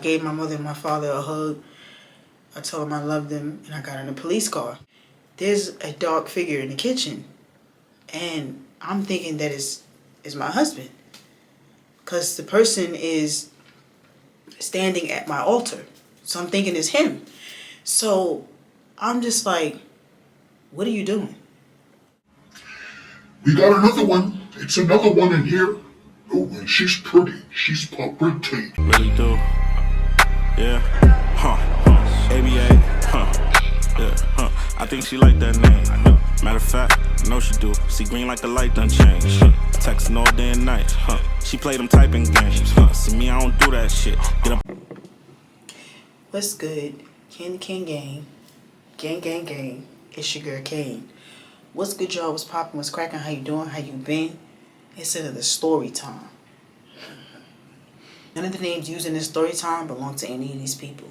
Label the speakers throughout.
Speaker 1: I gave my mother and my father a hug. I told them I loved them, and I got in a police car. There's a dark figure in the kitchen, and I'm thinking that is my husband, because the person is standing at my altar. So I'm thinking it's him. So I'm just like, what are you doing?
Speaker 2: We got another one. It's another one in here. Oh, and she's pretty. She's pretty.
Speaker 3: Really do. Yeah. ABA. Yeah. I think she like that name. Matter of fact, I know she do. See green like the light done change. Texting all day and night. She play them typing games. See me, I don't do that shit. Get up.
Speaker 1: What's good? Candy Cane Gang. Gang. It's your girl Kane. What's good, y'all? What's poppin'? What's cracking? How you doing? How you been? It's another story time. None of the names used in this story time belong to any of these people.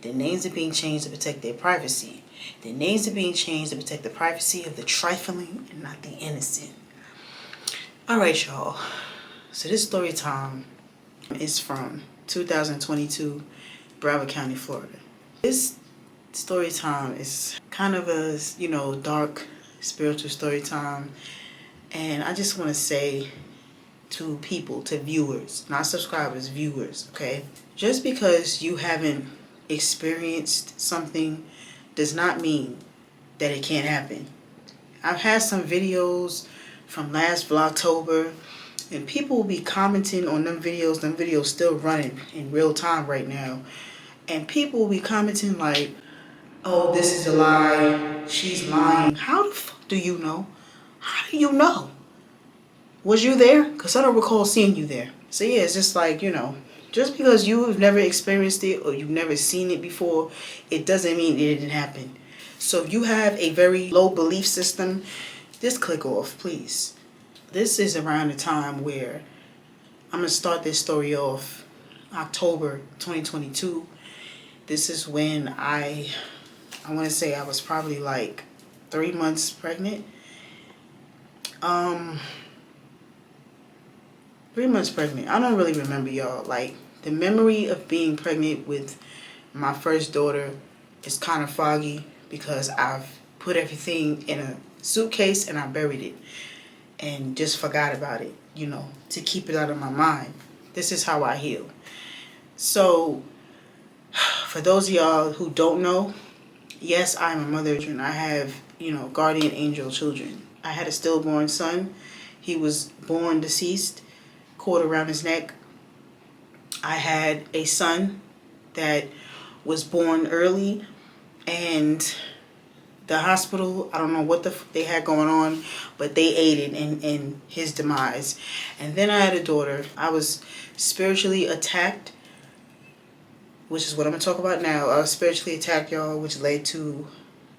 Speaker 1: Their names are being changed to protect their privacy. Their names are being changed to protect the privacy of the trifling and not the innocent. Alright, y'all. So this story time is from 2022, Broward County, Florida. This story time is kind of a, dark, spiritual story time. And I just want to say to people, to viewers, not subscribers, viewers, okay? Just because you haven't experienced something does not mean that it can't happen. I've had some videos from last Vlogtober, and people will be commenting on them videos still running in real time right now. And people will be commenting like, oh, this is a lie, she's lying. How the fuck do you know? How do you know? Was you there? Because I don't recall seeing you there. So yeah, it's just like, just because you have never experienced it or you've never seen it before, it doesn't mean it didn't happen. So if you have a very low belief system, just click off, please. This is around the time where I'm going to start this story off October 2022. This is when I want to say I was probably like 3 months pregnant. 3 months pregnant. I don't really remember, y'all. Like, the memory of being pregnant with my first daughter is kind of foggy because I've put everything in a suitcase and I buried it and just forgot about it, to keep it out of my mind. This is how I heal. So, for those of y'all who don't know, yes, I'm a mother and I have, guardian angel children. I had a stillborn son. He was born deceased, cord around his neck. I had a son that was born early, and the hospital, I don't know what they had going on, but they aided in his demise. And then I had a daughter. I was spiritually attacked, which is what I'm going to talk about now. I was spiritually attacked, y'all, which led to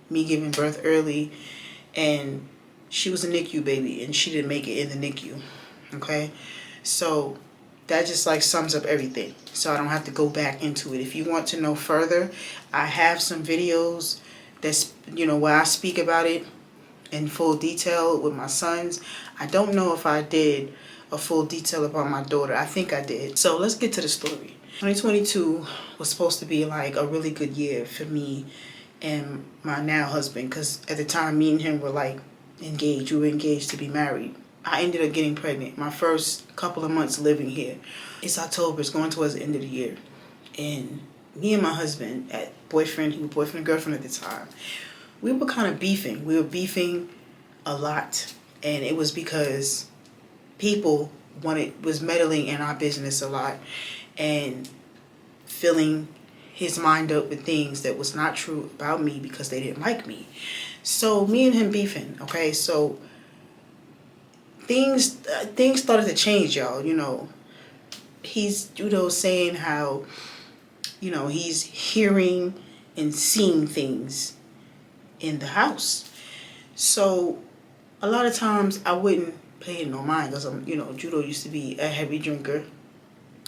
Speaker 1: me giving birth early. And she was a NICU baby, and she didn't make it in the NICU. Okay? So that just like sums up everything. So I don't have to go back into it. If you want to know further, I have some videos that's, where I speak about it in full detail with my sons. I don't know if I did a full detail about my daughter. I think I did. So let's get to the story. 2022 was supposed to be like a really good year for me and my now husband, because at the time me and him were like engaged. We were engaged to be married. I ended up getting pregnant my first couple of months living here. It's October. It's going towards the end of the year. And me and my husband, he was boyfriend and girlfriend at the time, we were kind of beefing. We were beefing a lot. And it was because people was meddling in our business a lot and filling his mind up with things that was not true about me because they didn't like me. So me and him beefing, okay? So things started to change, y'all. He's, saying how, he's hearing and seeing things in the house. So a lot of times I wouldn't pay no mind because Judo used to be a heavy drinker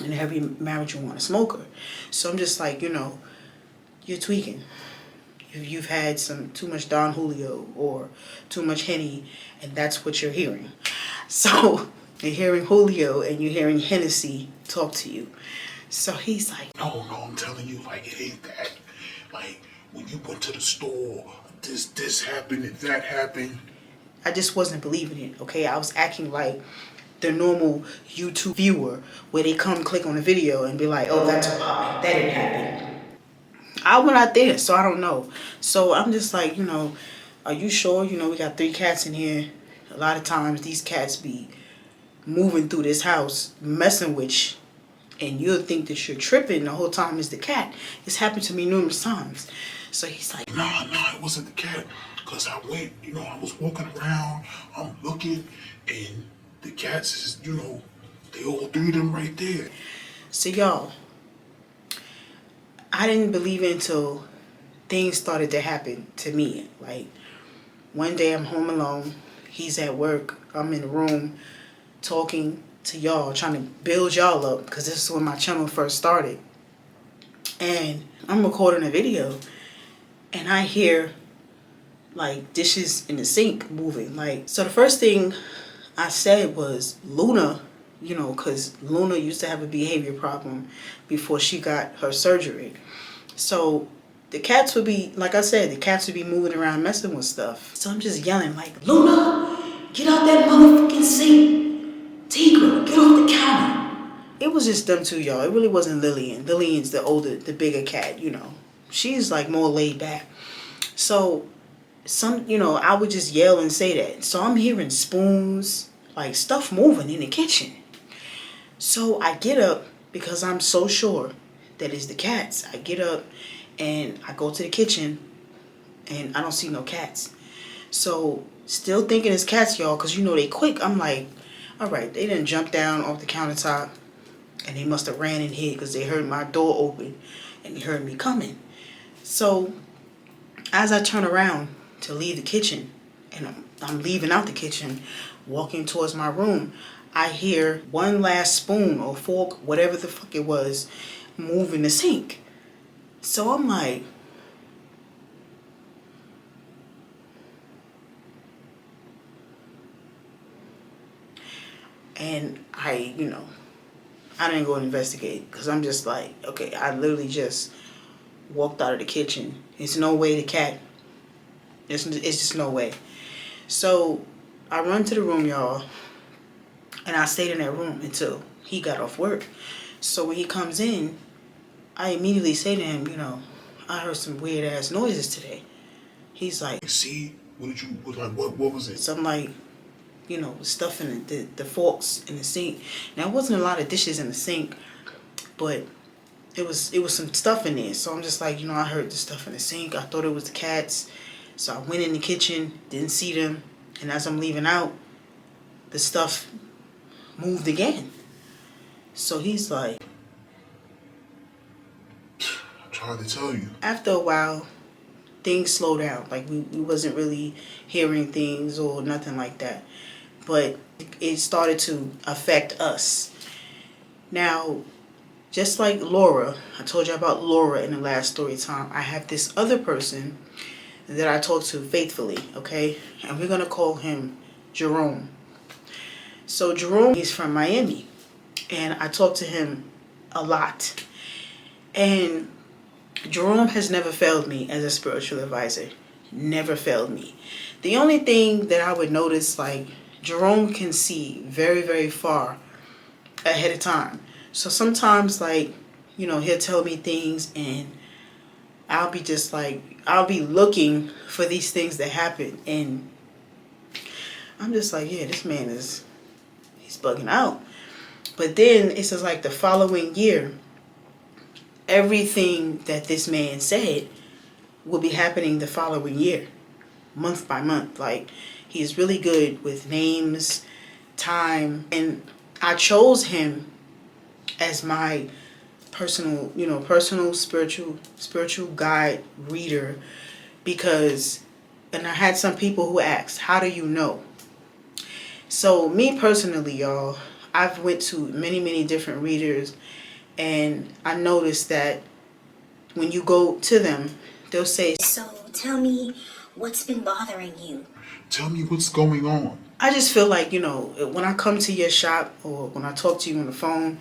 Speaker 1: and a heavy marijuana smoker. So I'm just like, you're tweaking. You've had too much Don Julio or too much Henny, and that's what you're hearing. So you're hearing Julio and you're hearing Hennessy talk to you. So he's like,
Speaker 2: No, I'm telling you, like, it ain't that. Like, when you went to the store, this happened and that happened.
Speaker 1: I just wasn't believing it, okay? I was acting like the normal YouTube viewer where they come click on the video and be like, oh, that's a lie. That didn't happen. I went out there, so I don't know. So I'm just like, are you sure? We got 3 cats in here. A lot of times these cats be moving through this house, messing with you, and you'll think that you're tripping the whole time it's the cat. It's happened to me numerous times. So he's like,
Speaker 2: Nah, it wasn't the cat. Because I went, I was walking around, I'm looking, and the cats is, they all 3 of them right there.
Speaker 1: So y'all, I didn't believe it until things started to happen to me. Like, one day I'm home alone, he's at work, I'm in the room talking to y'all, trying to build y'all up, because this is when my channel first started. And I'm recording a video, and I hear like dishes in the sink moving. Like, so the first thing I said was Luna, because Luna used to have a behavior problem before she got her surgery. So the cats would be, like I said, the cats would be moving around messing with stuff. So I'm just yelling like, Luna, get out that motherfucking sink. Tigra, get off the counter. It was just them two, y'all. It really wasn't Lillian. Lillian's the older, the bigger cat, She's like more laid back. So I would just yell and say that. So I'm hearing spoons, like stuff moving in the kitchen. So I get up because I'm so sure that it's the cats. I get up and I go to the kitchen and I don't see no cats. So still thinking it's cats, y'all, because they quick. I'm like, all right, they didn't jump down off the countertop and they must have ran in here because they heard my door open and they heard me coming. So as I turn around to leave the kitchen, and I'm leaving out the kitchen, walking towards my room, I hear one last spoon or fork, whatever the fuck it was, move in the sink. So I'm like, and I didn't go investigate because I'm just like, okay, I literally just walked out of the kitchen. It's no way the cat, it's just no way. So I run to the room, y'all, and I stayed in that room until he got off work. So when he comes in, I immediately say to him, I heard some weird ass noises today. He's like,
Speaker 2: see, what was it?
Speaker 1: Something like, stuff in the forks in the sink. Now, it wasn't a lot of dishes in the sink, but it was some stuff in there. So I'm just like, I heard the stuff in the sink. I thought it was the cats. So I went in the kitchen, didn't see them. And as I'm leaving out, the stuff moved again. So he's like,
Speaker 2: I tried to tell you.
Speaker 1: After a while, things slowed down. Like, we wasn't really hearing things or nothing like that. But it started to affect us. Now, just like Laura, I told you about Laura in the last story time, I have this other person that I talk to faithfully, okay? And we're going to call him Jerome. So Jerome, he's from Miami. And I talk to him a lot. And Jerome has never failed me as a spiritual advisor. Never failed me. The only thing that I would notice, like, Jerome can see very, very far ahead of time. So sometimes, like, he'll tell me things and I'll be just like, I'll be looking for these things that happen. And I'm just like, yeah, this man he's bugging out. But then it's just like the following year, everything that this man said will be happening the following year, month by month. Like, he's really good with names, time, and I chose him as my personal spiritual guide reader because, and I had some people who asked, how do you know? So me personally, y'all, I've went to many, many different readers, and I noticed that when you go to them, they'll say,
Speaker 4: so tell me what's been bothering you.
Speaker 2: Tell me what's going on.
Speaker 1: I just feel like, when I come to your shop or when I talk to you on the phone,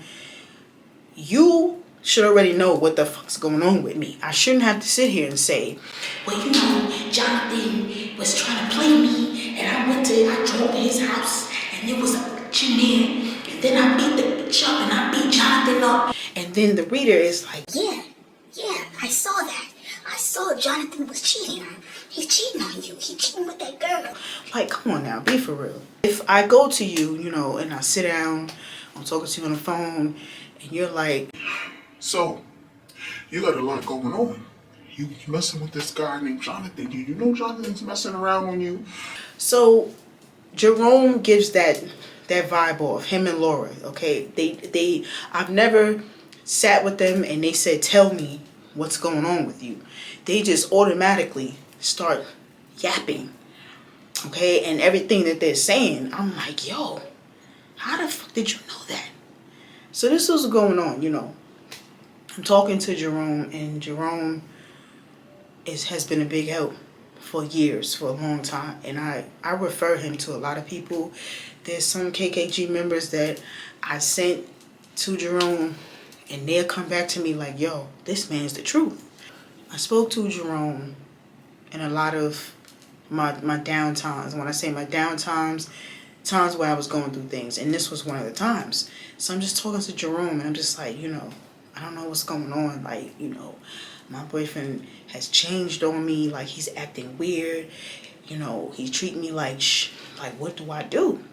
Speaker 1: you should already know what the fuck's going on with me. I shouldn't have to sit here and say,
Speaker 4: well, you know, Jonathan was trying to play me, and I drove to his house, and there was a bitch in there, and then I beat the bitch up, and I beat Jonathan up.
Speaker 1: And then the reader is like,
Speaker 4: Yeah, I saw that. I saw Jonathan was cheating. He's cheating on you. He's cheating with that girl.
Speaker 1: like, come on now, be for real. If I go to you, you know, and I sit down, I'm talking to you on the phone, and you're like,
Speaker 2: So, you got a lot going on. You messing with this guy named Jonathan. You know Jonathan's messing around on you.
Speaker 1: so Jerome gives that vibe off, him and Laura, okay? I've never sat with them and they said, tell me what's going on with you. They just automatically start yapping, okay? And everything that they're saying, I'm like, yo, how the fuck did you know that? So this was going on, you know. I'm talking to Jerome, and Jerome has been a big help for years, for a long time. And I refer him to a lot of people. There's some KKG members that I sent to Jerome, and they'll come back to me like, yo, this man's the truth. I spoke to Jerome in a lot of my down times. When I say my down times where I was going through things, and this was one of the times. So I'm just talking to Jerome, and I'm just like, you know, I don't know what's going on. Like, you know, my boyfriend has changed on me. Like, he's acting weird. You know, he's treating me like, like, what do I do?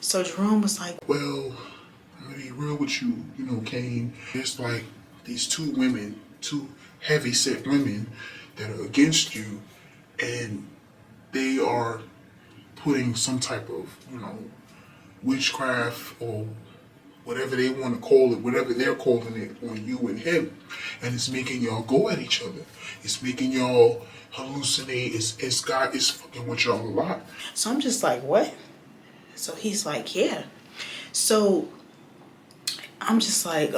Speaker 1: So Jerome was like,
Speaker 2: Well, I'm gonna be real with you, you know, Kane. There's like these two women, two heavy-set women that are against you, and they are putting some type of, you know, witchcraft or whatever they want to call it, whatever they're calling it, on you and him. And it's making y'all go at each other. It's making y'all hallucinate. It's fucking with y'all a lot.
Speaker 1: so I'm just like, what? So he's like, yeah. So I'm just like,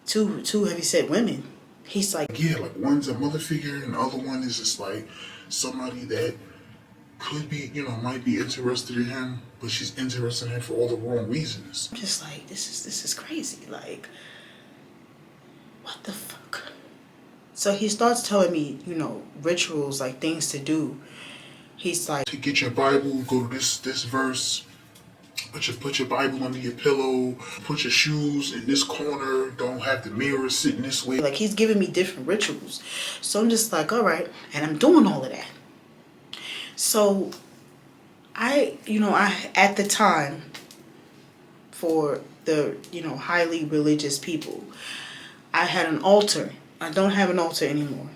Speaker 1: two heavy-set women. He's like,
Speaker 2: Yeah, like one's a mother figure and the other one is just like somebody that could be, you know, might be interested in him, but she's interested in him for all the wrong reasons.
Speaker 1: I'm just like, this is crazy. Like, what the fuck? So he starts telling me, you know, rituals, like things to do. He's like,
Speaker 2: To get your Bible, go to this verse. Put your Bible under your pillow. Put your shoes in this corner. Don't have the mirror sitting this way.
Speaker 1: like he's giving me different rituals. So I'm just like, all right, and I'm doing all of that. So I at the time, for the, you know, highly religious people, I had an altar. I don't have an altar anymore.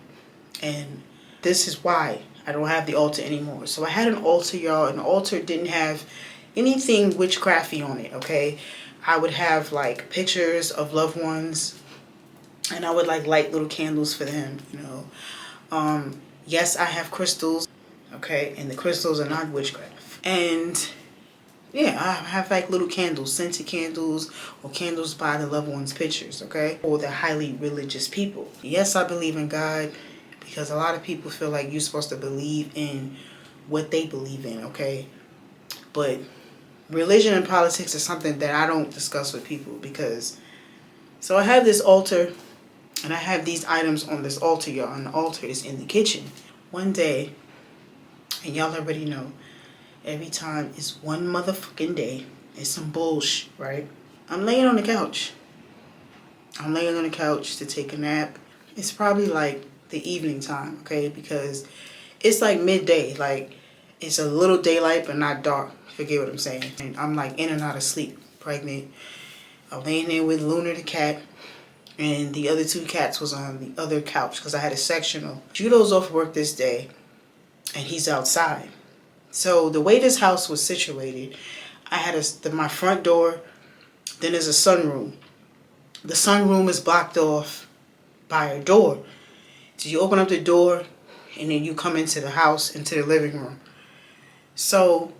Speaker 1: And this is why I don't have the altar anymore. So I had an altar, y'all, and the altar didn't have anything witchcrafty on it, okay? I would have like pictures of loved ones, and I would like light little candles for them, you know. Yes, I have crystals, okay, and the crystals are not witchcraft. And yeah, I have like little candles, scented candles, or candles by the loved ones' pictures, okay? Or the highly religious people. Yes, I believe in God, because a lot of people feel like you're supposed to believe in what they believe in, okay? But religion and politics is something that I don't discuss with people, because... So I have this altar, and I have these items on this altar, y'all, and the altar is in the kitchen. One day, and y'all already know, every time it's one motherfucking day, it's some bullshit, right? I'm laying on the couch. I'm laying on the couch to take a nap. It's probably like the evening time, okay? Because it's like midday. Like, it's a little daylight, but not dark. Forget what I'm saying. And I'm like in and out of sleep, pregnant. I'm laying there with Luna the cat. And the other two cats was on the other couch, because I had a sectional. Judo's off work this day, and he's outside. So the way this house was situated, I had my front door, then there's a sunroom. The sunroom is blocked off by a door. So you open up the door, and then you come into the house, into the living room. So,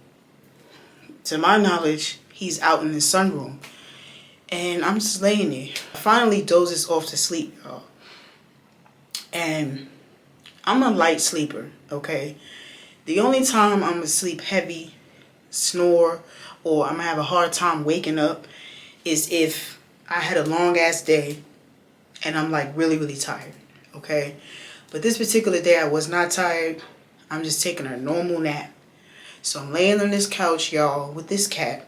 Speaker 1: to my knowledge, he's out in the sunroom. And I'm just laying there. I finally dozes off to sleep, y'all. And I'm a light sleeper, okay? The only time I'm gonna sleep heavy, snore, or I'm gonna have a hard time waking up is if I had a long ass day and I'm like really, really tired. Okay. But this particular day I was not tired. I'm just taking a normal nap. So I'm laying on this couch, y'all, with this cat.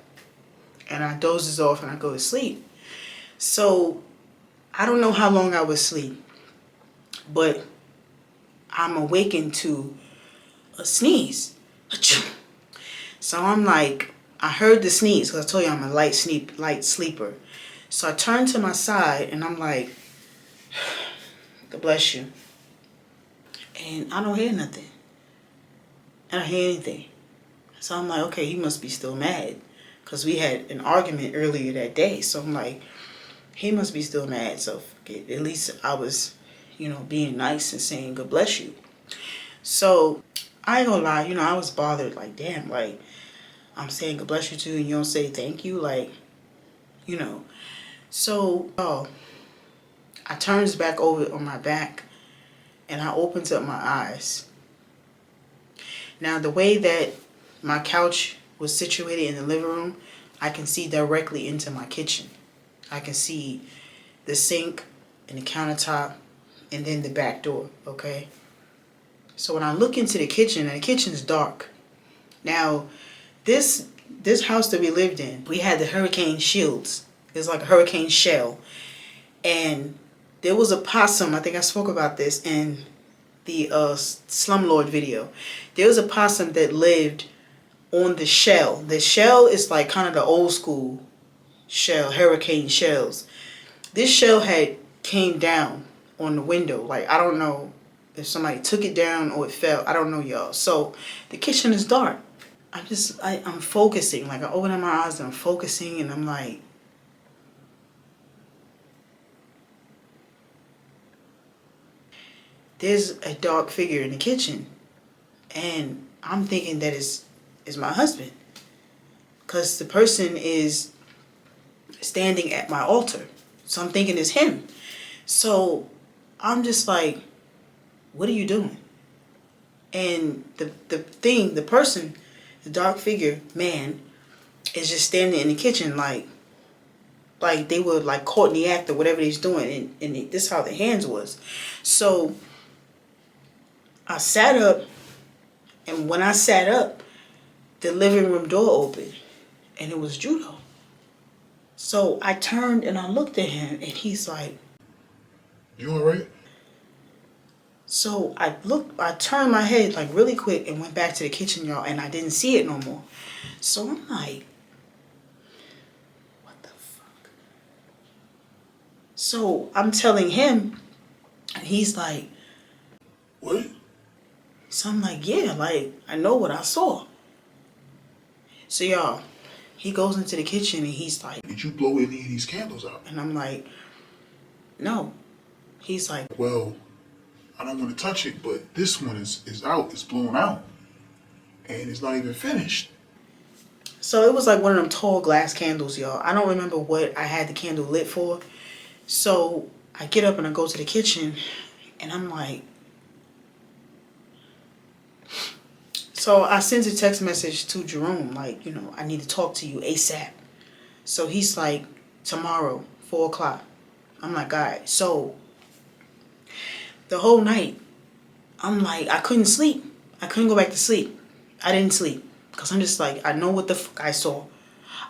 Speaker 1: And I dozes off and I go to sleep. So I don't know how long I was asleep. But I'm awakened to a sneeze. Achoo. So I'm like, I heard the sneeze because I told you I'm a light sleeper. So I turn to my side and I'm like, God bless you. And I don't hear nothing. I don't hear anything. So I'm like, okay, he must be still mad. Because we had an argument earlier that day. So I'm like, he must be still mad. So at least I was, being nice and saying, God bless you. So I ain't gonna lie, I was bothered. Like, damn, like, I'm saying God bless you too and you don't say thank you. Like, So, I turns back over on my back and I opens up my eyes. Now, the way that my couch was situated in the living room, I can see directly into my kitchen. I can see the sink and the countertop and then the back door, okay? So when I look into the kitchen, and the kitchen's dark. Now, this house that we lived in, we had the hurricane shields. It's like a hurricane shell. And there was a possum, I think I spoke about this in the Slumlord video. There was a possum that lived on the shell. The shell is like kind of the old school shell, hurricane shells. This shell had came down on the window. Like, I don't know if somebody took it down or it fell. I don't know, y'all. So the kitchen is dark. I'm focusing. Like, I open up my eyes and I'm focusing and I'm like, there's a dark figure in the kitchen. And I'm thinking that is my husband. Because the person is standing at my altar. So I'm thinking it's him. So I'm just like, what are you doing? And the person, the dark figure, man, is just standing in the kitchen like they were like caught in the act or whatever he's doing. And this is how the hands was. So I sat up. And when I sat up, the living room door opened. And it was Judo. So I turned and I looked at him. And he's like,
Speaker 2: You alright?
Speaker 1: So I turned my head like really quick and went back to the kitchen, y'all, and I didn't see it no more. So I'm like, what the fuck? So I'm telling him, and he's like,
Speaker 2: What?
Speaker 1: So I'm like, yeah, like, I know what I saw. So y'all, he goes into the kitchen and he's like,
Speaker 2: Did you blow any of these candles out?
Speaker 1: And I'm like, no. He's like,
Speaker 2: Well, I don't want to touch it, but this one is out. It's blown out. And it's not even finished.
Speaker 1: So it was like one of them tall glass candles, y'all. I don't remember what I had the candle lit for. So I get up and I go to the kitchen and I'm like, so I sent a text message to Jerome, like, I need to talk to you ASAP. So he's like, tomorrow, 4 o'clock. I'm like, all right. So the whole night, I'm like, I couldn't sleep. I couldn't go back to sleep. I didn't sleep. Because I'm just like, I know what the fuck I saw.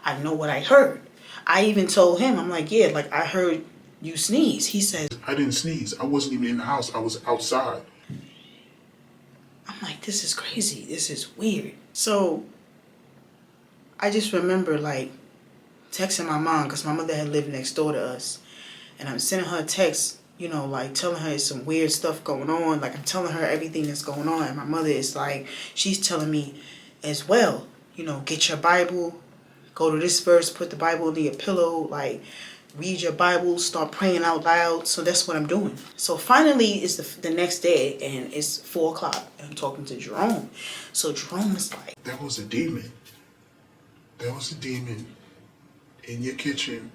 Speaker 1: I know what I heard. I even told him, I'm like, yeah, like, I heard you sneeze. He says,
Speaker 2: I didn't sneeze. I wasn't even in the house. I was outside.
Speaker 1: I'm like, this is crazy. This is weird. So I just remember, like, texting my mom, because my mother had lived next door to us. And I'm sending her a text, like telling her some weird stuff going on. Like, I'm telling her everything that's going on. And my mother is like, she's telling me as well, get your Bible, go to this verse, put the Bible under your pillow, like, read your Bible, start praying out loud. So that's what I'm doing. So finally, it's the next day, and it's 4 o'clock. And I'm talking to Jerome. So Jerome is like,
Speaker 2: There was a demon. There was a demon in your kitchen,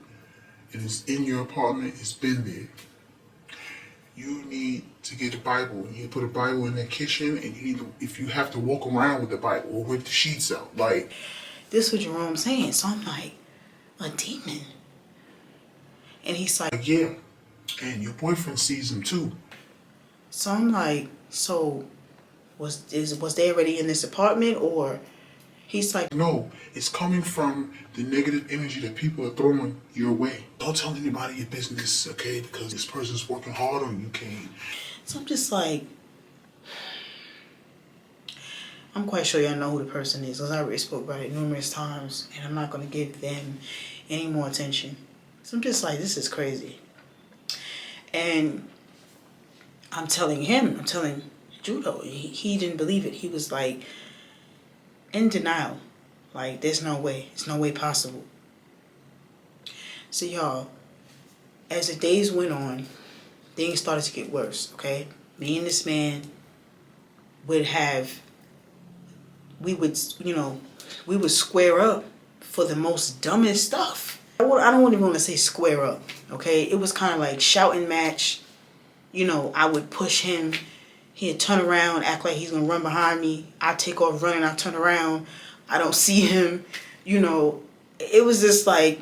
Speaker 2: and it's in your apartment. It's been there. You need to get a Bible. You need to put a Bible in that kitchen, and you need to, if you have to walk around with the Bible or with the sheets out, like.
Speaker 1: this is what Jerome's saying. So I'm like, a demon? And he's like,
Speaker 2: yeah, and your boyfriend sees him too.
Speaker 1: so I'm like, so was they already in this apartment? Or he's like,
Speaker 2: No, it's coming from the negative energy that people are throwing your way. Don't tell anybody your business, okay? Because this person's working hard on you, Kane.
Speaker 1: so I'm just like, I'm quite sure y'all know who the person is, because I already spoke about it numerous times, and I'm not going to give them any more attention. So I'm just like, this is crazy. And I'm telling Judo, he didn't believe it. He was like in denial. Like, there's no way. It's no way possible. So y'all, as the days went on, things started to get worse, okay? Me and this man we would square up for the most dumbest stuff. I don't even want to say square up, okay? It was kind of like shouting match. I would push him. He'd turn around, act like he's going to run behind me. I take off running. I turn around. I don't see him. It was just like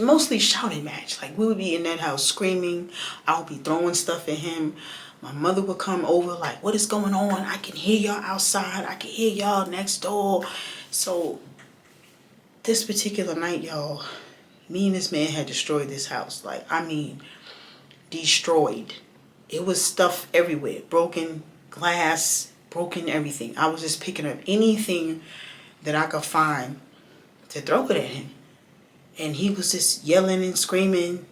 Speaker 1: mostly shouting match. Like, we would be in that house screaming. I would be throwing stuff at him. My mother would come over like, what is going on? I can hear y'all outside. I can hear y'all next door. So this particular night, y'all, me and this man had destroyed this house. Like, I mean, destroyed. It was stuff everywhere. Broken glass, broken everything. I was just picking up anything that I could find to throw it at him. And he was just yelling and screaming.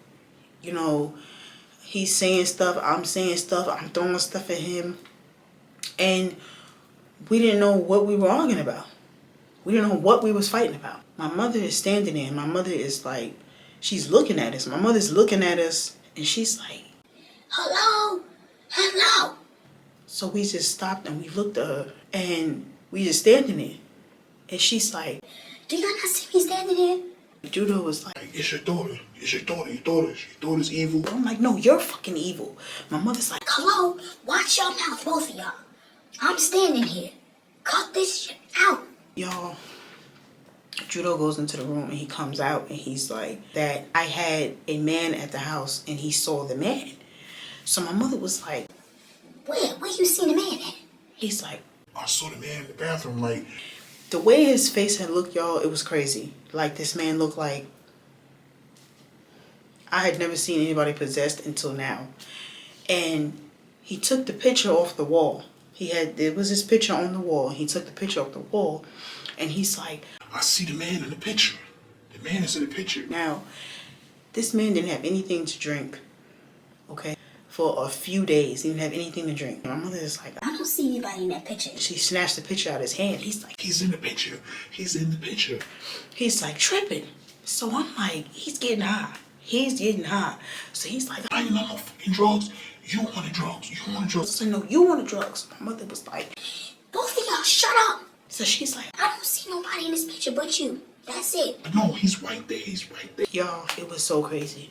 Speaker 1: He's saying stuff, I'm saying stuff, I'm throwing stuff at him. And we didn't know what we were arguing about. We didn't know what we was fighting about. My mother is standing there, and my mother is like, she's looking at us. My mother's looking at us, and she's like,
Speaker 4: Hello? Hello?
Speaker 1: So we just stopped, and we looked at her, and we just standing there. And she's like,
Speaker 4: Do you not see me standing here?
Speaker 1: Judo was like,
Speaker 2: It's your daughter. It's your daughter. Your daughter's evil.
Speaker 1: I'm like, no, you're fucking evil. My mother's like,
Speaker 4: Hello? Watch your mouth, both of y'all. I'm standing here. Cut this shit out.
Speaker 1: y'all. Judo goes into the room and he comes out and he's like, that I had a man at the house and he saw the man. So my mother was like,
Speaker 4: Where you seen the man at?
Speaker 1: he's like,
Speaker 2: I saw the man in the bathroom, like,
Speaker 1: the way his face had looked, y'all, it was crazy. Like, this man looked like, I had never seen anybody possessed until now. And he took the picture off the wall. There was his picture on the wall. He took the picture off the wall and he's like,
Speaker 2: I see the man in the picture. The man is in the picture.
Speaker 1: now, this man didn't have anything to drink, okay, for a few days. He didn't have anything to drink. My mother is like,
Speaker 4: I don't see anybody in that picture.
Speaker 1: she snatched the picture out of his hand. He's like,
Speaker 2: He's in the picture. He's in the picture.
Speaker 1: he's like tripping. So I'm like, he's getting high. He's getting high. So he's like,
Speaker 2: I ain't on no fucking drugs. You wanted drugs. You wanted drugs.
Speaker 1: so no, you want the drugs. My mother was like,
Speaker 4: Both of y'all, shut up.
Speaker 1: so she's like,
Speaker 4: I don't see nobody in this picture but you. That's it.
Speaker 2: But no, he's right there. He's right there.
Speaker 1: y'all, it was so crazy.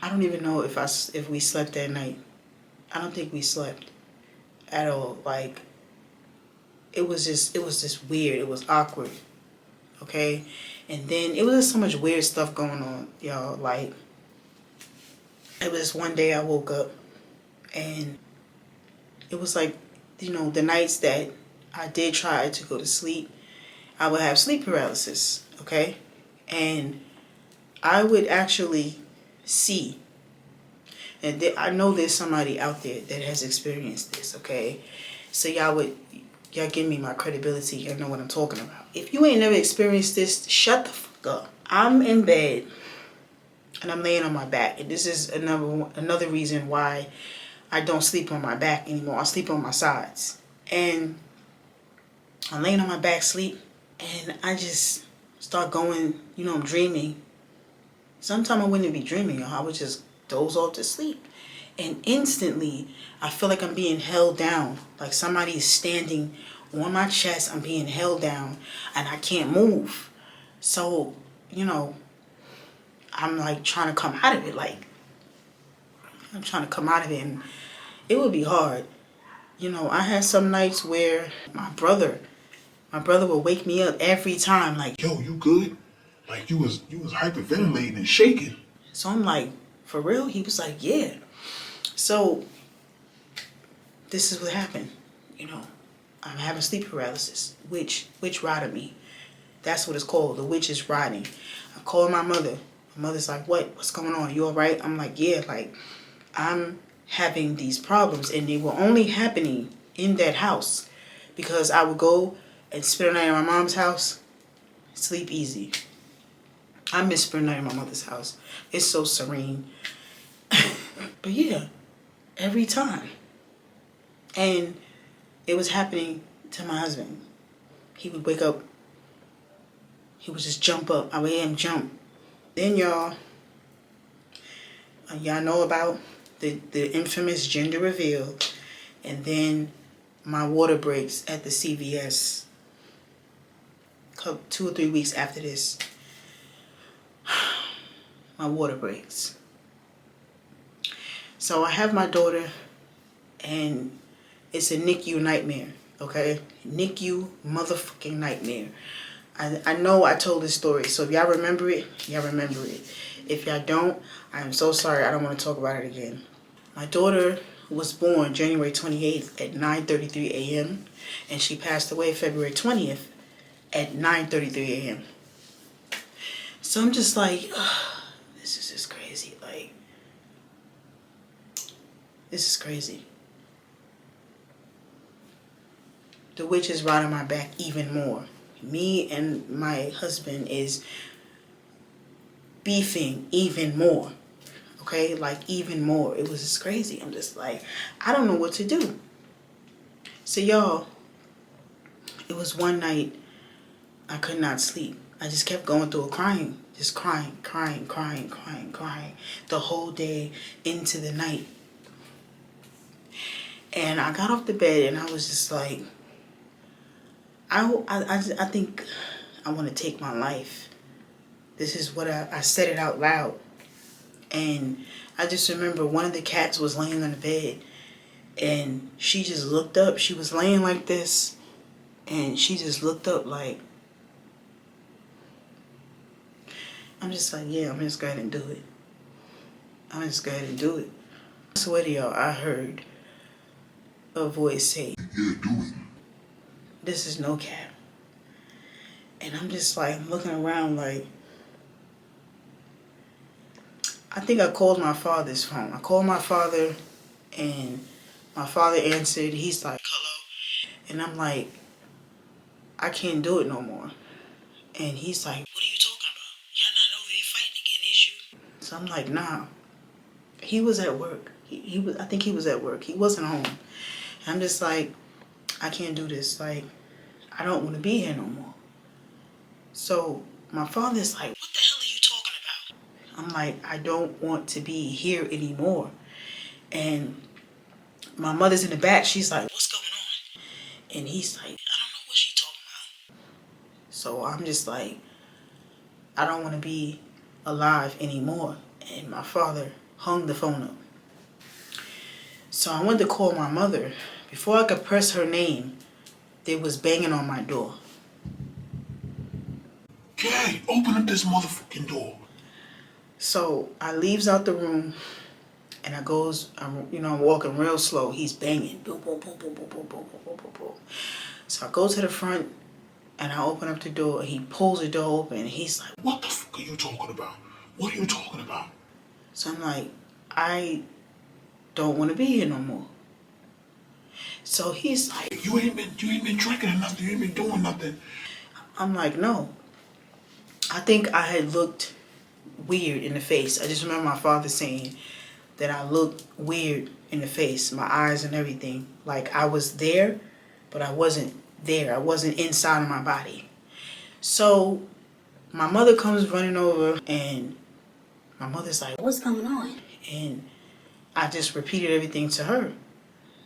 Speaker 1: I don't even know if we slept that night. I don't think we slept at all. Like, it was just weird. It was awkward. Okay? And then it was just so much weird stuff going on, y'all. Like, it was one day I woke up and it was like, the nights that I did try to go to sleep, I would have sleep paralysis, okay? And I would actually see, and I know there's somebody out there that has experienced this, okay? So y'all give me my credibility. Y'all know what I'm talking about. If you ain't never experienced this, shut the fuck up. I'm in bed and I'm laying on my back, and this is another reason why I don't sleep on my back anymore. I sleep on my sides. And I'm laying on my back sleep, and I just start going, I'm dreaming. Sometimes I wouldn't be dreaming, I would just doze off to sleep. And instantly, I feel like I'm being held down. Like somebody is standing on my chest. I'm being held down, and I can't move. So, I'm like trying to come out of it. Like, I'm trying to come out of it, and it would be hard. I had some nights where my brother My brother would wake me up every time, like,
Speaker 2: yo, you good? Like you was hyperventilating and shaking.
Speaker 1: so I'm like, for real? He was like, yeah. So this is what happened. You know, I'm having sleep paralysis, witch riding me. That's what it's called. The witch is riding. I called my mother. My mother's like, what's going on? You all right? I'm like, yeah, like, I'm having these problems, and they were only happening in that house because I would go and spend a night at my mom's house, sleep easy. I miss spending a night at my mother's house. It's so serene. But yeah, every time. And it was happening to my husband. He would wake up. He would just jump up. I would hear him jump. Then y'all know about the infamous gender reveal. And then my water breaks at the CVS. 2 or 3 weeks after this. My water breaks. So I have my daughter, and it's a NICU nightmare, okay? NICU motherfucking nightmare. I know I told this story, so if y'all remember it, y'all remember it. If y'all don't, I'm so sorry. I don't want to talk about it again. My daughter was born January 28th at 9:33 a.m. and she passed away February 20th at 9:33 a.m. So I'm just like, this is just crazy. Like, this is crazy. The witch is riding my back even more. Me and my husband is beefing even more. Okay? Like, even more. It was just crazy. I'm just like, I don't know what to do. So, y'all, it was one night I could not sleep. I just kept going through crying. Just crying. The whole day into the night. And I got off the bed and I was just like, I think I want to take my life. This is what I said it out loud. And I just remember one of the cats was laying on the bed and she just looked up. She was laying like this and she just looked up like, I'm just like, yeah, I'm just going to do it. I'm just going to do it. I swear to y'all, I heard a voice say,
Speaker 2: Yeah, do it.
Speaker 1: this is no cap. And I'm just like looking around like, I think I called my father's phone. I called my father and my father answered. He's like, hello. And I'm like, I can't do it no more. And he's like, what are you talking about? Y'all not over there fighting again, is you? So I'm like, nah. He was at work. He was. I think he was at work. He wasn't home. And I'm just like, I can't do this. Like, I don't want to be here no more. So my father's like, what the hell are you talking about? I'm like, I don't want to be here anymore. And my mother's in the back. She's like, what's going on? And he's like, I don't know what she's talking about. So I'm just like, I don't want to be alive anymore. And my father hung the phone up. So I went to call my mother. Before I could press her name, they was banging on my door.
Speaker 2: Kay, open up this motherfucking door.
Speaker 1: So I leaves out the room and I goes, I'm walking real slow. He's banging. Boom, boom, boom, boom, boom, boom, boom, boom, boom, boom. So I go to the front and I open up the door. He pulls the door open and he's like,
Speaker 2: What the fuck are you talking about? What are you talking about?
Speaker 1: So I'm like, I don't want to be here no more. So he's like,
Speaker 2: You ain't been drinking or nothing. You ain't been doing nothing.
Speaker 1: I'm like, no. I think I had looked weird in the face. I just remember my father saying that I looked weird in the face, my eyes and everything. Like I was there, but I wasn't there. I wasn't inside of my body. So my mother comes running over and my mother's like,
Speaker 4: What's going on?
Speaker 1: and I just repeated everything to her.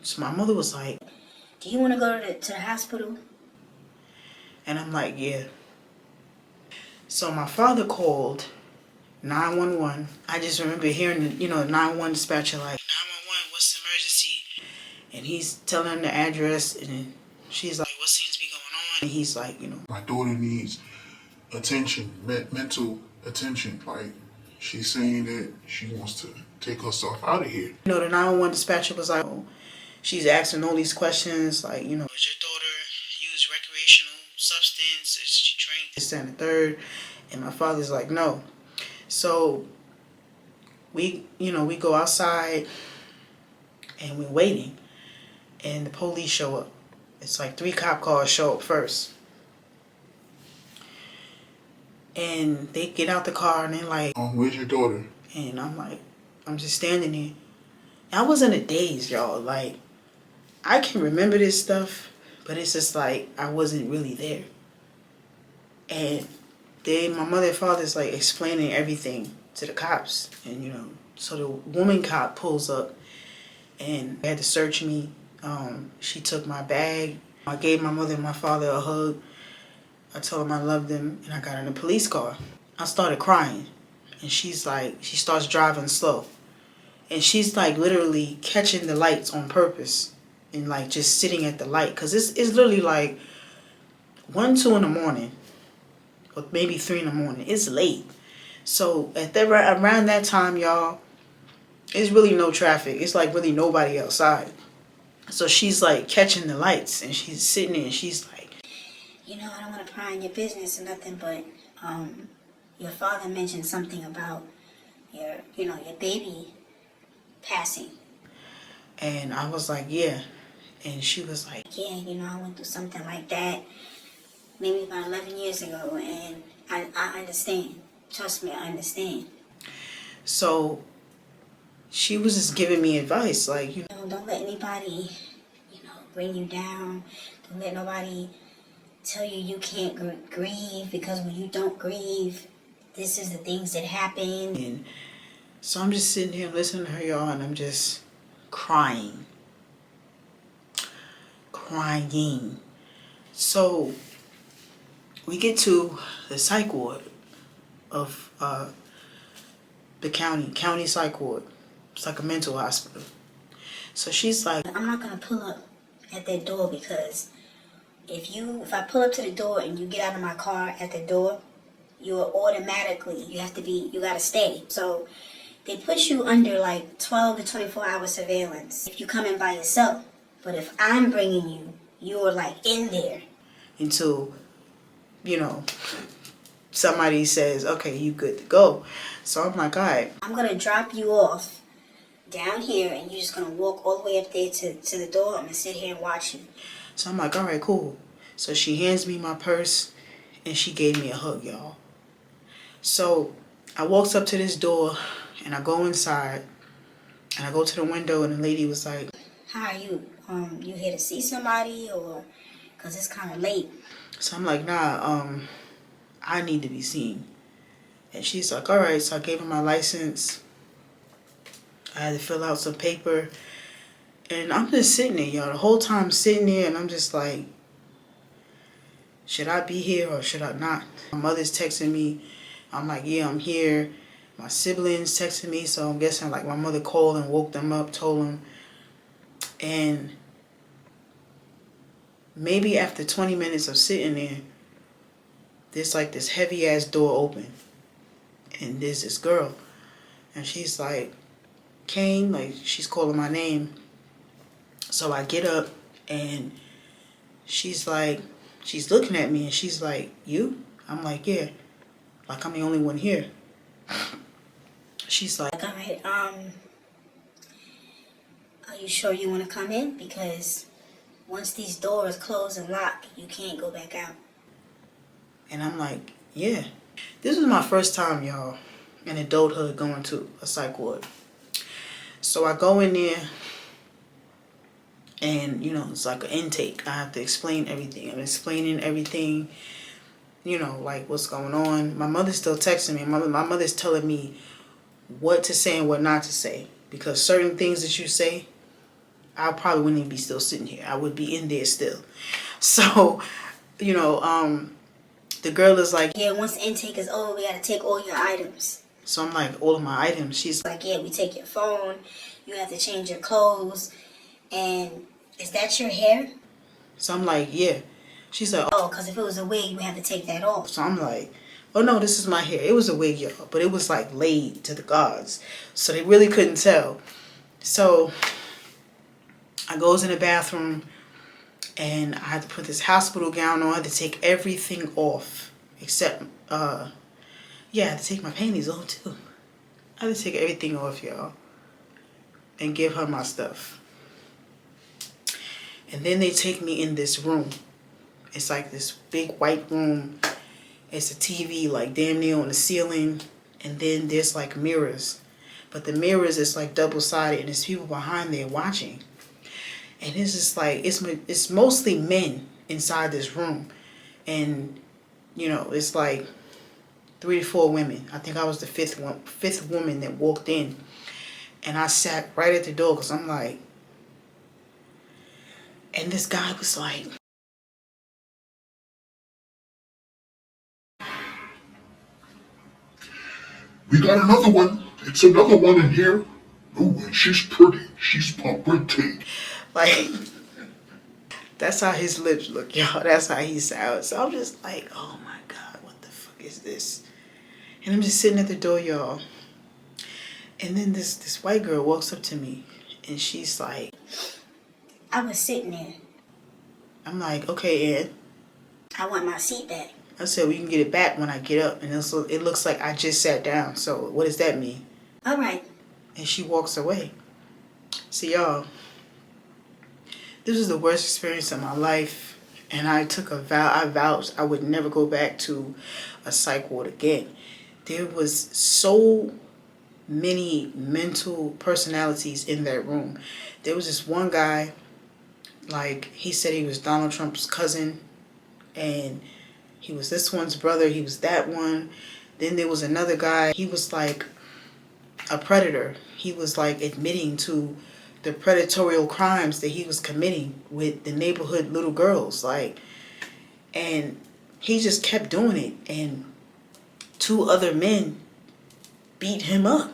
Speaker 1: So my mother was like,
Speaker 4: Do you want to go to the hospital?
Speaker 1: and I'm like, yeah. So my father called 911. I just remember hearing the 911 dispatcher like, 911, what's the emergency? And he's telling her the address and she's like, what seems to be going on? And he's like,
Speaker 2: My daughter needs attention, mental attention. Like, she's saying that she wants to take herself out of here.
Speaker 1: The 911 dispatcher was like, oh, she's asking all these questions, like, does your daughter use recreational substance? Does she drink this, that, and the third? And my father's like, no. So we go outside and we're waiting, and the police show up. It's like 3 cop cars show up first. And they get out the car and they're like,
Speaker 2: Where's your daughter?
Speaker 1: And I'm like, I'm just standing there. I was in a daze, y'all. Like, I can remember this stuff, but it's just like I wasn't really there. And my mother and father's like explaining everything to the cops. And, so the woman cop pulls up and had to search me. She took my bag. I gave my mother and my father a hug. I told them I loved them, and I got in a police car. I started crying, and she's like, she starts driving slow. And she's like literally catching the lights on purpose and like just sitting at the light. Because it's literally like 1, 2 in the morning, or maybe 3 in the morning. It's late. So around that time, y'all, it's really no traffic. It's like really nobody outside. So she's like catching the lights, and she's sitting there, and she's like,
Speaker 4: I don't want to pry in your business or nothing, but your father mentioned something about your baby passing.
Speaker 1: And I was like, yeah. And she was like,
Speaker 4: yeah, I went through something like that maybe about 11 years ago, and I understand. Trust me, I understand.
Speaker 1: So she was just giving me advice, like,
Speaker 4: don't let anybody, bring you down. Don't let nobody tell you can't grieve, because when you don't grieve, this is the things that happen.
Speaker 1: And so I'm just sitting here listening to her, y'all, and I'm just crying. So we get to the psych ward of the county psych ward. It's like a mental hospital. So she's like,
Speaker 4: I'm not going to pull up at that door, because if I pull up to the door and you get out of my car at the door, you gotta stay. So they put you under like 12 to 24 hour surveillance if you come in by yourself. But if I'm bringing you, you're like in there.
Speaker 1: Until, somebody says, okay, you good to go. So I'm like, all right.
Speaker 4: I'm going to drop you off down here, and you're just going to walk all the way up there to the door. I'm going to sit here and watch you.
Speaker 1: So I'm like, all right, cool. So she hands me my purse, and she gave me a hug, y'all. So I walks up to this door, and I go inside, and I go to the window, and the lady was like,
Speaker 4: how are you? You here to see somebody, or because it's kind of late?
Speaker 1: So I'm like, nah, I need to be seen. And she's like, all right. So I gave her my license. I had to fill out some paper. And I'm just sitting there, y'all. The whole time sitting there, and I'm just like, should I be here or should I not? My mother's texting me. I'm like, yeah, I'm here. My siblings texting me, so I'm guessing like my mother called and woke them up, told them. And maybe after 20 minutes of sitting there, there's like this heavy ass door open. And there's this girl. And she's like, Kane, like she's calling my name. So I get up, and she's like, she's looking at me, and she's like, you? I'm like, yeah. Like I'm the only one here. She's like,
Speaker 4: all right, are you sure you want to come in? Because once these doors close and lock, you can't go back out.
Speaker 1: And I'm like, yeah. This was my first time, y'all, in adulthood going to a psych ward. So I go in there, and, it's like an intake. I have to explain everything. I'm explaining everything, like what's going on. My mother's still texting me. My mother's telling me what to say and what not to say. Because certain things that you say, I probably wouldn't even be still sitting here. I would be in there still. So, the girl is like,
Speaker 4: yeah, once the intake is over, we got to take all your items.
Speaker 1: So I'm like, all of my items. She's
Speaker 4: like, yeah, we take your phone. You have to change your clothes. And is that your hair?
Speaker 1: So I'm like, yeah. She's like,
Speaker 4: Oh, because if it was a wig, we had to take that off.
Speaker 1: so I'm like, oh no, this is my hair. It was a wig, y'all, but it was like laid to the gods, so they really couldn't tell. So I goes in the bathroom, and I had to put this hospital gown on. I had to take everything off except, yeah, I had to take my panties off too. I had to take everything off, y'all, and give her my stuff. And then they take me in this room. It's like this big white room. It's a TV like damn near on the ceiling. And then there's like mirrors. But the mirrors is like double-sided, and there's people behind there watching. And it's just like, it's mostly men inside this room. And, you know, it's like 3 to 4 women. I think I was the fifth woman that walked in. And I sat right at the door because I'm like, and this guy was like,
Speaker 2: We got another one. It's another one in here. Ooh, and she's pretty. She's pretty.
Speaker 1: like, that's how his lips look, y'all. That's how he sounds. So I'm just like, oh my God, what the fuck is this? And I'm just sitting at the door, y'all. And then this white girl walks up to me, and she's like,
Speaker 4: I was sitting there.
Speaker 1: I'm like, okay, Ann.
Speaker 4: I want my seat back.
Speaker 1: I said, we can get it back when I get up. And it looks like I just sat down. So what does that mean?
Speaker 4: All right.
Speaker 1: And she walks away. So y'all, this was the worst experience of my life. And I took a vow. I vowed I would never go back to a psych ward again. There was so many mental personalities in that room. There was this one guy, like, he said he was Donald Trump's cousin. And he was this one's brother. He was that one. Then there was another guy. He was like a predator. He was like admitting to the predatorial crimes that he was committing with the neighborhood little girls. Like, and he just kept doing it. And 2 other men beat him up.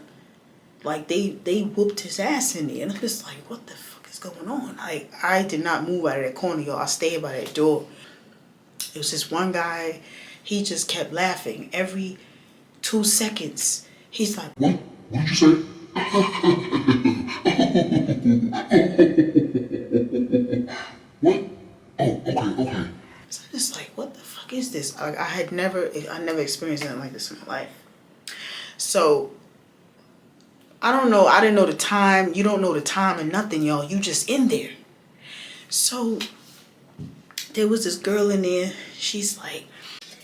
Speaker 1: Like, they whooped his ass in there. And I'm just like, what the fuck is going on? Like, I did not move out of that corner, y'all. I stayed by that door. It was this one guy, he just kept laughing. Every 2 seconds, he's like,
Speaker 2: What? What did you say? What? Oh, okay.
Speaker 1: so I'm just like, what the fuck is this? Like, I never experienced anything like this in my life. So, I don't know. I didn't know the time. You don't know the time and nothing, y'all. You just in there. So, there was this girl in there. She's like,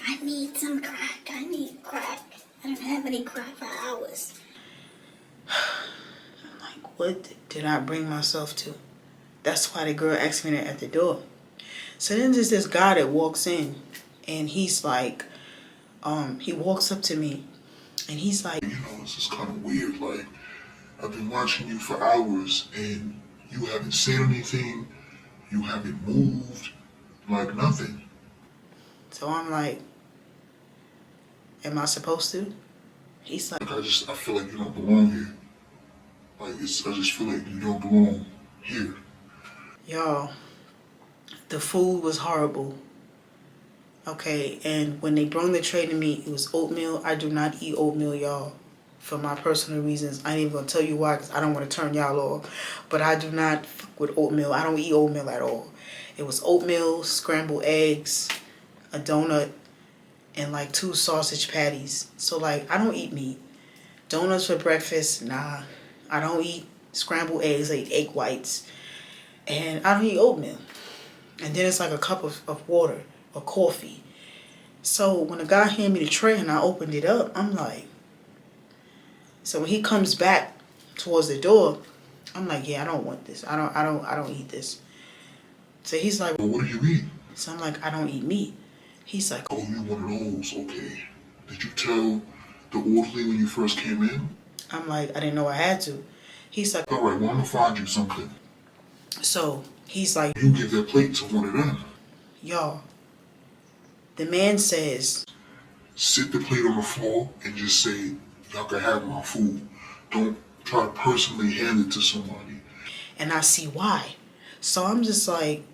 Speaker 4: I need some crack. I need crack. I don't have any crack for hours.
Speaker 1: I'm like, what did I bring myself to? That's why the girl asked me that at the door. So then there's this guy that walks in, and he's like, he walks up to me, and he's like,
Speaker 2: You know, it's just kind of weird. Like, I've been watching you for hours, and you haven't said anything. You haven't moved. Like nothing.
Speaker 1: so I'm like, am I supposed to? He's like,
Speaker 2: I feel like you don't belong here. Like, I just feel like you don't belong here.
Speaker 1: y'all, the food was horrible. Okay, and when they brought the tray to me, it was oatmeal. I do not eat oatmeal, y'all, for my personal reasons. I ain't even gonna tell you why, because I don't want to turn y'all off. But I do not fuck with oatmeal. I don't eat oatmeal at all. It was oatmeal, scrambled eggs, a donut, and like 2 sausage patties. So like, I don't eat meat. Donuts for breakfast, nah. I don't eat scrambled eggs. I eat egg whites. And I don't eat oatmeal. And then it's like a cup of water or coffee. So when the guy handed me the tray and I opened it up, I'm like, so when he comes back towards the door, I'm like, yeah, I don't want this. I don't eat this. So he's like,
Speaker 2: Well, what do you eat?
Speaker 1: so I'm like, I don't eat meat. He's like,
Speaker 2: Oh, you one of those, okay. Did you tell the orderly when you first came in?
Speaker 1: I'm like, I didn't know I had to. He's like,
Speaker 2: Alright, well, I'm gonna find you something.
Speaker 1: so he's like,
Speaker 2: You give that plate to one of them.
Speaker 1: y'all, the man says,
Speaker 2: Sit the plate on the floor and just say, y'all can have my food. Don't try to personally hand it to somebody.
Speaker 1: and I see why. So I'm just like,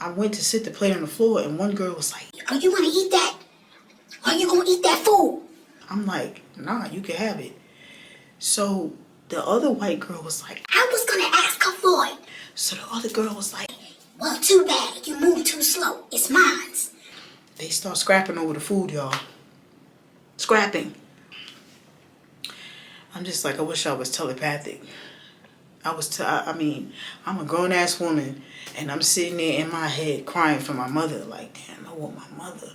Speaker 1: I went to sit the plate on the floor, and one girl was like,
Speaker 4: "Are you gonna eat that? Are you gonna eat that food?"
Speaker 1: I'm like, nah, you can have it. So the other white girl was like,
Speaker 4: "I was gonna ask her for it."
Speaker 1: so the other girl was like,
Speaker 4: "Well, too bad. You moved too slow. It's mine."
Speaker 1: they start scrapping over the food, y'all. Scrapping. I'm just like, I wish I was telepathic. I mean, I'm a grown ass woman, and I'm sitting there in my head crying for my mother. Like, damn, I want my mother.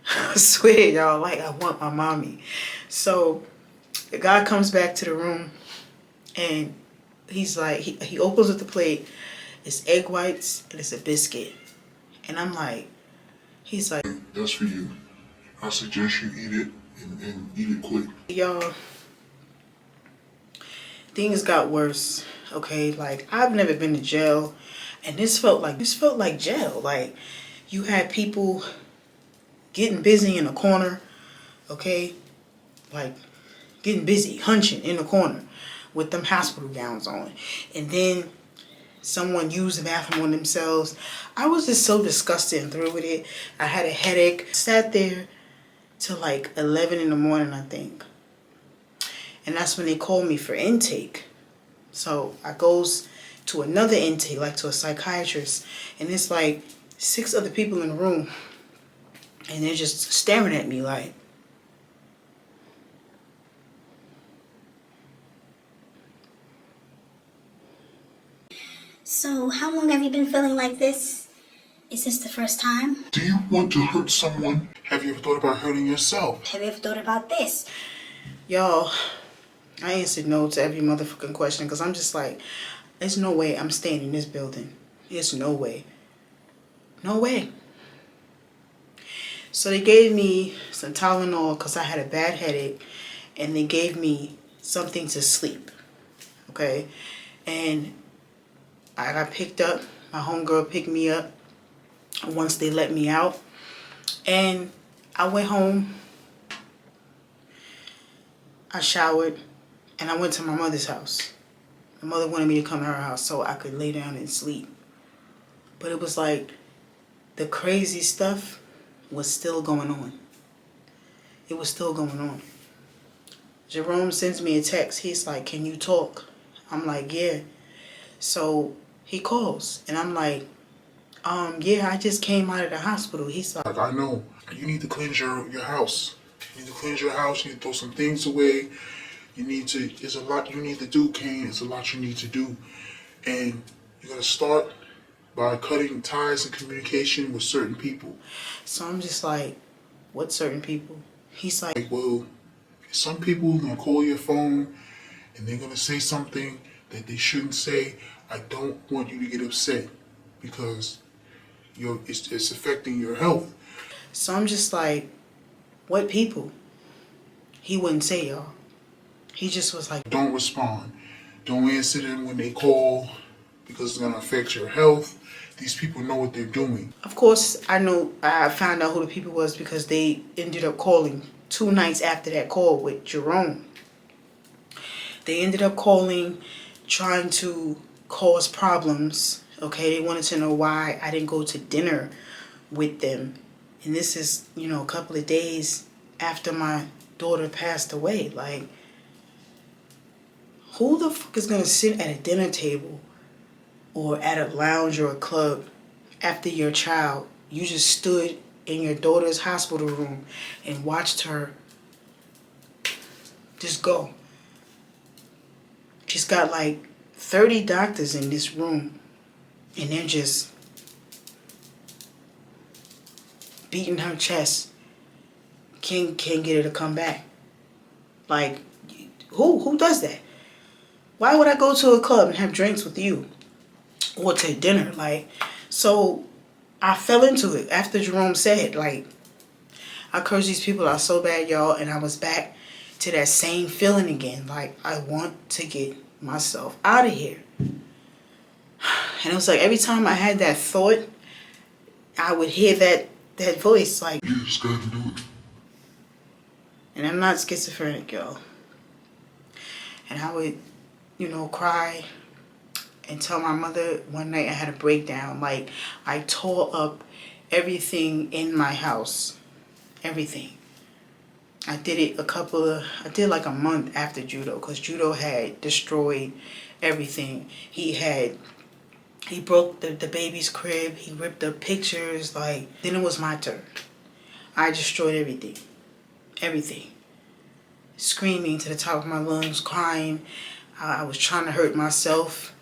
Speaker 1: I swear, y'all, like, I want my mommy. So the guy comes back to the room, and he's like, he opens up the plate. It's egg whites and it's a biscuit, and I'm like, he's like,
Speaker 2: That's for you. I suggest you eat it and eat it quick.
Speaker 1: y'all, things got worse. Okay, like, I've never been to jail, and this felt like jail. Like, you had people getting busy in the corner, okay, like getting busy hunching in the corner with them hospital gowns on, and then someone used the bathroom on themselves. I was just so disgusted and through with it. I had a headache. Sat there till like 11 in the morning, I think, and that's when they called me for intake. So I goes to another intake, like to a psychiatrist, and it's like 6 other people in the room, and they're just staring at me like,
Speaker 4: "So, how long have you been feeling like this? Is this the first time?
Speaker 2: Do you want to hurt someone? Have you ever thought about hurting yourself?
Speaker 4: Have you ever thought about this?"
Speaker 1: y'all, I answered no to every motherfucking question, because I'm just like, there's no way I'm staying in this building. There's no way. No way. So they gave me some Tylenol because I had a bad headache, and they gave me something to sleep. Okay? And I got picked up. My homegirl picked me up once they let me out. And I went home. I showered, and I went to my mother's house. My mother wanted me to come to her house so I could lay down and sleep. But it was like the crazy stuff was still going on. It was still going on. Jerome sends me a text. He's like, "Can you talk?" I'm like, "Yeah." So he calls, and I'm like, yeah, I just came out of the hospital." He's like,
Speaker 2: I know. You need to cleanse your house. You need to cleanse your house. You need to throw some things away. There's a lot you need to do, Kane. It's a lot you need to do. And you're going to start by cutting ties and communication with certain people.
Speaker 1: so I'm just like, what certain people? He's like,
Speaker 2: Well, some people are going to call your phone and they're going to say something that they shouldn't say. I don't want you to get upset because it's affecting your health.
Speaker 1: so I'm just like, what people? He wouldn't say, y'all. He just was like,
Speaker 2: Don't respond. Don't answer them when they call because it's going to affect your health. These people know what they're doing.
Speaker 1: of course, I found out who the people was because they ended up calling 2 nights after that call with Jerome. They ended up calling, trying to cause problems. Okay, they wanted to know why I didn't go to dinner with them. And this is, a couple of days after my daughter passed away. Like, who the fuck is gonna sit at a dinner table or at a lounge or a club after your child, you just stood in your daughter's hospital room and watched her just go? She's got like 30 doctors in this room, and they're just beating her chest. Can't get her to come back. Like, who does that? Why would I go to a club and have drinks with you? Or to dinner? Like, so I fell into it after Jerome said, like, I cursed these people out so bad, y'all, and I was back to that same feeling again. Like, I want to get myself out of here. And it was like every time I had that thought, I would hear that voice, like,
Speaker 2: You just got to do it.
Speaker 1: and I'm not schizophrenic, y'all. And I would, cry and tell my mother one night I had a breakdown. Like, I tore up everything in my house. Everything. I did it like a month after judo, because judo had destroyed everything. He broke the baby's crib. He ripped up pictures. Like, then it was my turn. I destroyed everything. Everything. Screaming to the top of my lungs, crying. I was trying to hurt myself,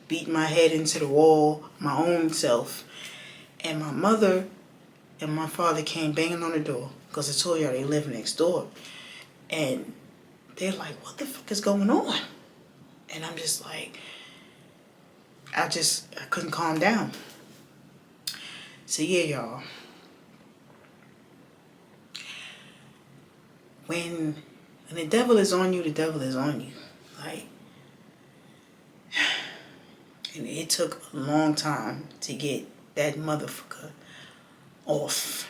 Speaker 1: beat my head into the wall, my own self. And my mother and my father came banging on the door, because I told y'all they live next door. And they're like, what the fuck is going on? And I'm just like, I couldn't calm down. So yeah, y'all. When the devil is on you, the devil is on you. Like, and it took a long time to get that motherfucker off.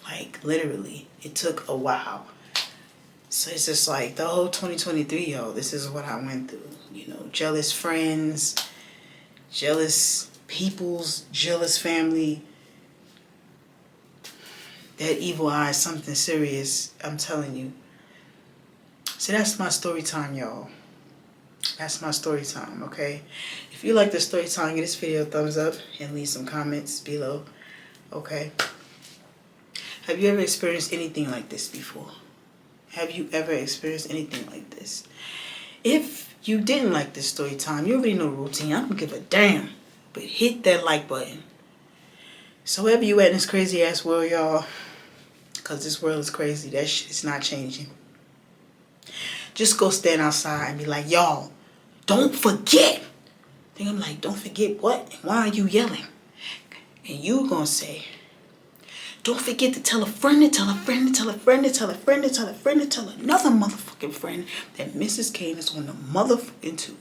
Speaker 1: Like, literally, it took a while. So it's just like, the whole 2023, y'all, this is what I went through. You know, jealous friends, jealous peoples, jealous family. That evil eye is something serious, I'm telling you. So that's my story time, y'all. That's my story time, okay? If you like the story time, give this video a thumbs up and leave some comments below, okay? Have you ever experienced anything like this before? Have you ever experienced anything like this? If you didn't like this story time, you already know the routine. I don't give a damn. But hit that like button. So wherever you at in this crazy ass world, y'all, because this world is crazy, that shit is not changing. Just go stand outside and be like, y'all, don't forget. Then I'm like, don't forget what? And why are you yelling? And you gonna say, don't forget to tell a friend to tell a friend to tell a friend to tell a friend to tell a friend to tell another motherfucking friend that Mrs. Kane is on the motherfucking tube.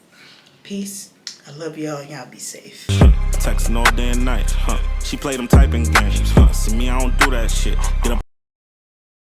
Speaker 1: Peace. I love y'all, and y'all be safe.
Speaker 3: Texting all day and night, She played them typing games, See me, I don't do that shit. Get up.